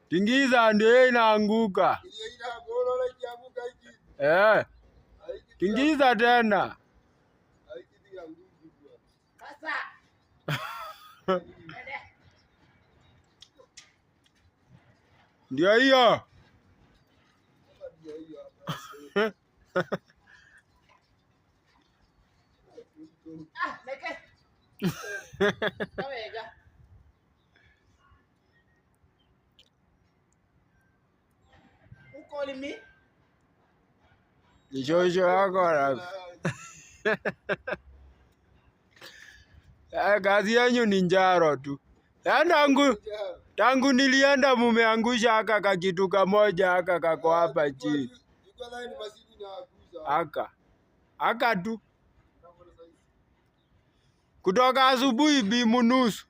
Tingiza ndio inaanguka. Tingiza tena. Ndio hiyo. Shosho yako kazi yenyu ni njaro tu. Tangu nilienda mumeangusha aka kakitu kamoja aka kako hapa chini. Aka tu. Kutoka asubuhi bimu nusu.